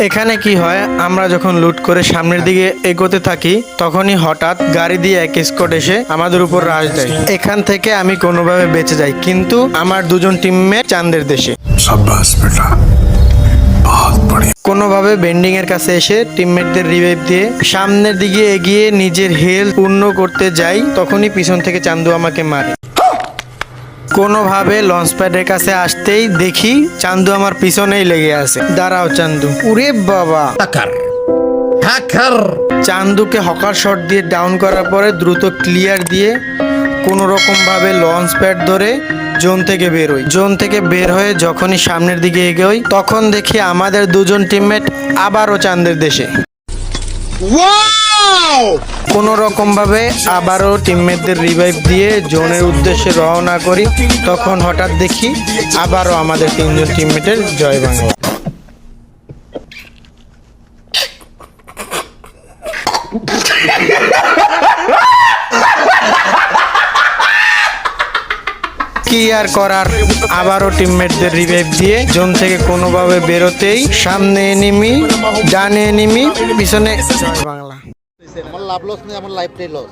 এখানে কি হয়, আমরা যখন লুট করে সামনের দিকে এগোতে থাকি তখনই হঠাৎ গাড়ি দিয়ে এক স্কোয়াড এসে আমাদের উপর রাশ দেয়। এখান থেকে আমি কোনোভাবে বেঁচে যাই, কিন্তু আমার দুজন টিমমেট চাঁদের দেশে। शाबाश बेटा, बहुत बढ़िया। কোনোভাবে বেন্ডিং এর কাছে এসে টিমমেটদের রিভাইভ দিয়ে সামনের দিকে এগিয়ে নিজের হেলথ পূর্ণ করতে যাই, তখনই পিছন থেকে চান্দু আমাকে মারে। কোনোভাবে লঞ্চ প্যাডের কাছে আসতেই দেখি চান্দু আমার পিছনেই লেগে আছে। দাঁড়াও চান্দু, উরে বাবা! চান্দুকে হকার শট দিয়ে ডাউন করার পরে দ্রুত ক্লিয়ার দিয়ে কোনো রকম ভাবে লঞ্চ প্যাড ধরে জোন থেকে বের হই। জোন থেকে বের হয়ে যখনই সামনের দিকে এগোই তখন দেখি আমাদের দুজন টিমমেট আবারও চাঁদের দেশে। কোনো রকম ভাবে আবারও টিমমেটদের রিভাইভ দিয়ে জোনের উদ্দেশ্যে রওনা করি, তখন হঠাৎ দেখি আবারও আমাদের তিনজন টিমমেটের জয় বাংলা। কি আর করার, আবারও টিমমেটদের রিভাইভ দিয়ে জোন থেকে কোনোভাবে বেরোতেই সামনে এনিমি, ডানে এনিমি, পিছনে জয় বাংলা। আমার লাভ লস নেই, আমার লাইফটাই লস।